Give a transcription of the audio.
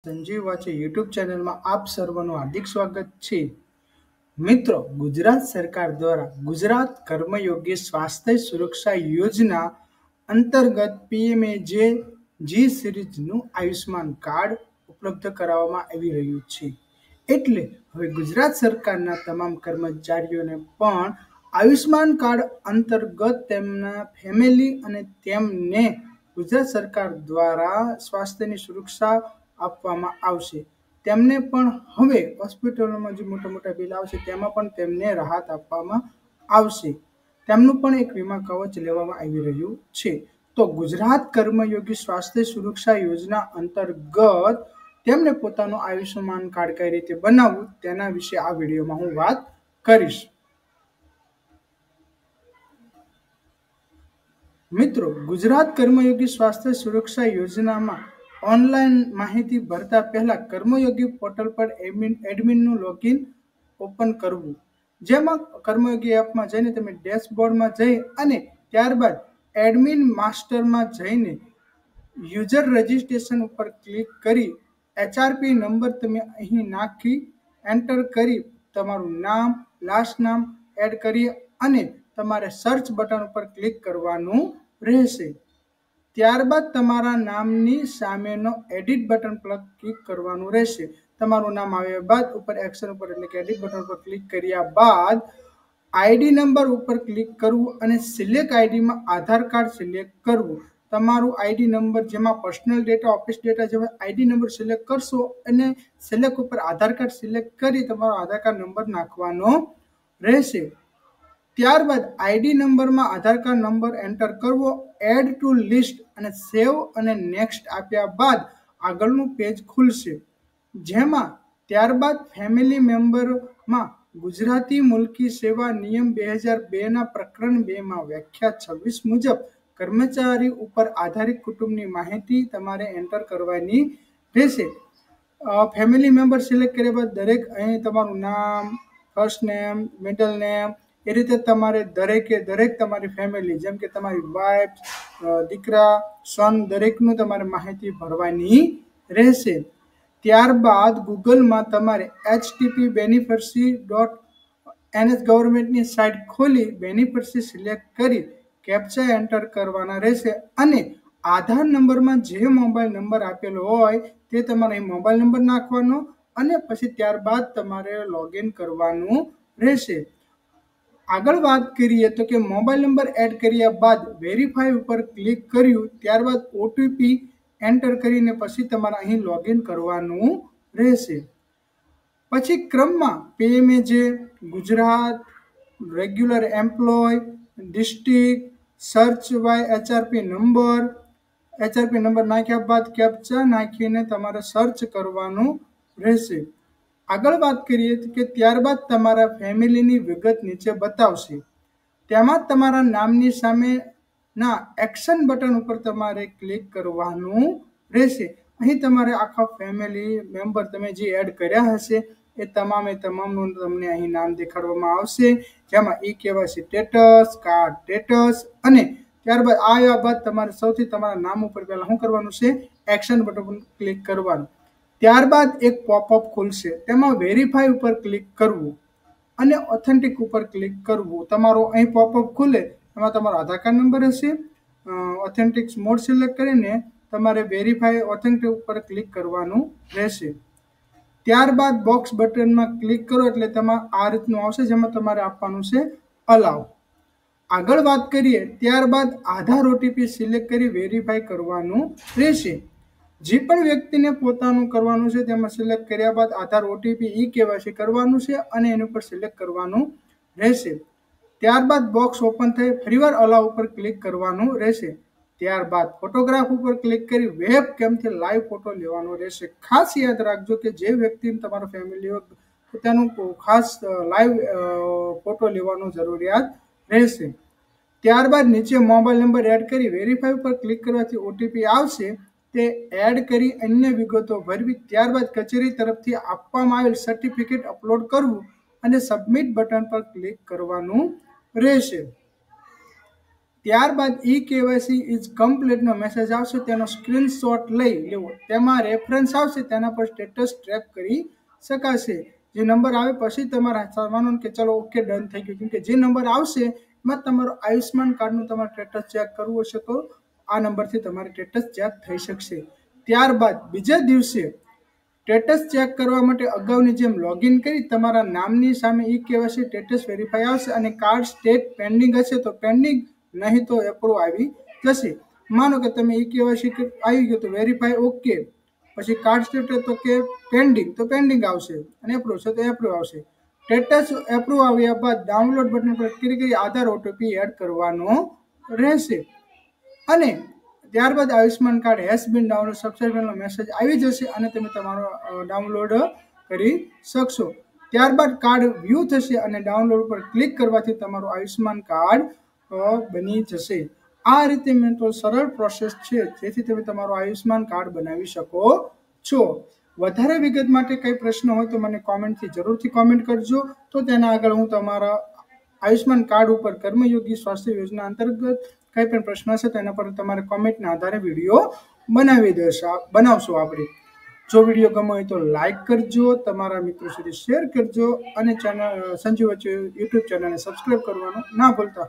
Sanjeev વાચે YouTube ચેનલમાં આપ સર્વનું હાર્દિક સ્વાગત છે. મિત્રો, ગુજરાત સરકાર દ્વારા ગુજરાત કર્મયોગી સ્વાસ્થ્ય સુરક્ષા યોજના અંતર્ગત પીએમજે સિરીઝનું આયુષ્માન કાર્ડ ઉપલબ્ધ કરાવવામાં આવી રહ્યું છે. એટલે હવે ગુજરાત સરકારના તમામ કર્મચારીઓને પણ આયુષ્માન કાર્ડ અંતર્ગત તેમના ફેમિલી અને તેમને ગુજરાત સરકાર દ્વારા સ્વાસ્થ્યની સુરક્ષા આપવામાં આવશે. તેમને પણ હવે હોસ્પિટલોમાં જે મોટા મોટા બિલ આવશે તેમાં પણ તેમને રાહત આપવામાં આવશે. તેમનું પણ એક વીમા કવચ લેવામાં આવી રહ્યું છે. તો ગુજરાત કર્મયોગી સ્વાસ્થ્ય સુરક્ષા યોજના અંતર્ગત તેમને પોતાનું આયુષ્યમાન કાર્ડ કઈ રીતે બનાવવું તેના વિશે આ વિડીયોમાં હું વાત કરીશ. મિત્રો, ગુજરાત કર્મયોગી સ્વાસ્થ્ય સુરક્ષા યોજનામાં ઓનલાઈન માહિતી ભરતા પહેલા કર્મયોગી પોર્ટલ પર એડમિનનું લોગિન ઓપન કરવું. જેમાં કર્મયોગી એપમાં જઈને તમે ડેશબોર્ડમાં જઈ અને ત્યારબાદ એડમિન માસ્ટરમાં જઈને યુઝર રજિસ્ટ્રેશન ઉપર ક્લિક કરી HRP નંબર તમે અહીં નાખી એન્ટર કરી તમારું નામ, લાસ્ટ નામ એડ કરી અને તમારે સર્ચ બટન ઉપર ક્લિક કરવાનું રહેશે. ત્યારબાદ તમારા નામની સામેનો એડિટ બટન પર ક્લિક કરવાનું રહેશે. તમારું નામ આવ્યા બાદ ઉપર એક્શન ઉપર એટલે કે એડિટ બટન પર ક્લિક કર્યા બાદ આઈડી નંબર ઉપર ક્લિક કરવું અને સિલેક્ટ આઈડીમાં આધાર કાર્ડ સિલેક્ટ કરવું. તમારું આઈડી નંબર જેમાં પર્સનલ ડેટા, ઓફિસ ડેટા જેવા આઈડી નંબર સિલેક્ટ કરશો અને સિલેક્ટ ઉપર આધાર કાર્ડ સિલેક્ટ કરી તમારો આધાર કાર્ડ નંબર નાખવાનો રહેશે. ત્યારબાદ આઈડી નંબરમાં આધાર કાર્ડ નંબર એન્ટર કરવો, એડ ટુ લિસ્ટ અને સેવ અને નેક્સ્ટ આપ્યા બાદ આગળનું પેજ ખુલશે. જેમાં ત્યારબાદ ફેમિલી મેમ્બરમાં ગુજરાતી મુલકી સેવા નિયમ 2002ના પ્રકરણ 2માં વ્યાખ્યા 26 મુજબ કર્મચારી ઉપર આધારિત કુટુંબની માહિતી તમારે એન્ટર કરવાની રહેશે. ફેમિલી મેમ્બર સિલેક્ટ કર્યા બાદ દરેક અહીં તમારું નામ, ફર્સ્ટ નેમ, મિડલ નેમ એ રીતે તમારે દરેક તમારી ફેમિલી જેમ કે તમારી વાઇફ, દીકરા, સન દરેકનું તમારે માહિતી ભરવાની રહેશે. ત્યારબાદ ગૂગલમાં તમારે HTTP beneficiary.ns ગવર્મેન્ટની સાઇટ ખોલી બેનિફિશરી સિલેક્ટ કરી કેપ્ચા એન્ટર કરવાના રહેશે અને આધાર નંબરમાં જે મોબાઈલ નંબર આપેલો હોય તે તમારે અહીં મોબાઈલ નંબર નાખવાનો અને પછી ત્યારબાદ તમારે લોગિન કરવાનું રહેશે. આગળ વાત કરીએ તો કે મોબાઈલ નંબર એડ કર્યા બાદ વેરીફાઈ ઉપર ક્લિક કર્યું ત્યારબાદ OTP એન્ટર કરીને પછી તમારે અહીં લોગિન કરવાનું રહેશે. પછી ક્રમમાં PMJ, Gujarat, regular employee, district, search by HRP number નાખ્યા બાદ કેપ્ચા નાખીને તમારે સર્ચ કરવાનું રહેશે. આગળ વાત કરીએ કે ત્યારબાદ તમારા ફેમિલીની વિગત નીચે બતાવશે. તેમાં તમારા નામની સામેના એક્શન બટન ઉપર તમારે ક્લિક કરવાનું રહેશે. અહીં તમારે આખા ફેમિલી મેમ્બર તમે જે એડ કર્યા હશે એ તમામનું તમને અહીં નામ દેખાડવામાં આવશે. જેમાં KYC સ્ટેટસ, કાર્ડ સ્ટેટસ અને ત્યારબાદ આવ્યા બાદ તમારે સૌથી તમારા નામ ઉપર પહેલા શું કરવાનું છે? એક્શન બટન પર ક્લિક કરવાનું. ત્યારબાદ એક પોપઅપ ખુલશે, તેમાં વેરીફાઈ ઉપર ક્લિક કરવું અને ઓથેન્ટિક ઉપર ક્લિક કરવું. તમારો અહીં પોપઅપ ખુલે એમાં તમારો આધાર કાર્ડ નંબર હશે. ઓથેન્ટિક મોડ સિલેક્ટ કરીને તમારે વેરીફાઈ ઓથેન્ટિક ઉપર ક્લિક કરવાનું રહેશે. ત્યારબાદ બોક્સ બટનમાં ક્લિક કરો એટલે તમારે આ રીતનું આવશે જેમાં તમારે આપવાનું છે અલાવ. આગળ વાત કરીએ ત્યારબાદ આધાર OTP સિલેક્ટ કરી વેરીફાઈ કરવાનું રહેશે. જે પણ વ્યક્તિને પોતાનું કરવાનું છે તેમાં સિલેક્ટ કર્યા બાદ આધાર OTP KYC કરવાનું છે અને એની ઉપર સિલેક્ટ કરવાનું રહેશે. ત્યારબાદ બોક્સ ઓપન થઈ ફરીવાર અલાવ ઉપર ક્લિક કરવાનું રહેશે. ત્યારબાદ ફોટોગ્રાફ ઉપર ક્લિક કરી વેબ કેમથી લાઈવ ફોટો લેવાનો રહેશે. ખાસ યાદ રાખજો કે જે વ્યક્તિને તમારો ફેમિલી તેનું ખાસ લાઈવ ફોટો લેવાનો જરૂરિયાત રહેશે. ત્યારબાદ નીચે મોબાઈલ નંબર એડ કરી વેરીફાઈ ઉપર ક્લિક કરવાથી OTP આવશે. તે એડ કરી અન્ય વિગતો ભરવી ત્યારબાદ કચેરી તરફથી આપવામાં આવેલ સર્ટિફિકેટ અપલોડ કરવું અને સબમિટ બટન પર ક્લિક કરવાનું રહેશે. ત્યારબાદ KYC ઇઝ કમ્પ્લીટનો મેસેજ આવશે, તેનો સ્ક્રીનશોટ લઈ લેવો, તેમાં રેફરન્સ આવશે, તેના પર સ્ટેટસ ટ્રેક કરી શકાશે. જે નંબર આવે પછી તમારા માનો કે ચલો ઓકે ડન થઈ ગયું, કેમ કે જે નંબર આવશે એમાં તમારું આયુષ્યમાન કાર્ડનું તમારે સ્ટેટસ ચેક કરવું હશે તો આ નંબરથી તમારે સ્ટેટસ ચેક થઈ શકશે. ત્યારબાદ બીજા દિવસે સ્ટેટસ ચેક કરવા માટે અગાઉની જેમ લોગિન કરી તમારા નામની સામે KYC સ્ટેટસ વેરીફાઈ આવશે અને કાર્ડ સ્ટેટ પેન્ડિંગ હશે તો પેન્ડિંગ, નહીં તો એપ્રુવ આવી જશે. માનો કે તમે KYC આવી ગયું તો વેરીફાઈ ઓકે, પછી કાર્ડ સ્ટેટસ તો કે પેન્ડિંગ તો પેન્ડિંગ આવશે અને એપ્રુવ છે તો એપ્રુવ આવશે. સ્ટેટસ એપ્રુવ આવ્યા બાદ ડાઉનલોડ બટન પર ક્લિક કરી આધાર ઓટીપી એડ કરવાનો રહેશે અને ત્યારબાદ Ayushman card has been download સક્સેસફુલનો મેસેજ આવી જશે અને તમે તમારો ડાઉનલોડ કરી શકશો. ત્યારબાદ કાર્ડ વ્યૂ થશે અને ડાઉનલોડ પર ક્લિક કરવાથી તમારું આયુષ્યમાન કાર્ડ બની જશે. આ રીતે મિત્રો સરળ પ્રોસેસ છે જેથી તમે તમારું આયુષ્યમાન કાર્ડ બનાવી શકો છો. વધારે વિગત માટે કંઈ પ્રશ્ન હોય તો મને કોમેન્ટથી જરૂરથી કોમેન્ટ કરજો, તો તેના આગળ હું તમારા આયુષ્યમાન કાર્ડ ઉપર કર્મયોગી સ્વાસ્થ્ય યોજના અંતર્ગત કંઈ પણ પ્રશ્ન હશે તો એના પર તમારે કોમેન્ટના આધારે વિડીયો બનાવશો આપણે. જો વિડીયો ગમ્યો હોય તો લાઈક કરજો, તમારા મિત્રો સુધી શેર કરજો અને ચેનલ સંજીવ વચ્ચે યુટ્યુબ ચેનલને સબસ્ક્રાઈબ કરવાનું ના ભૂલતા.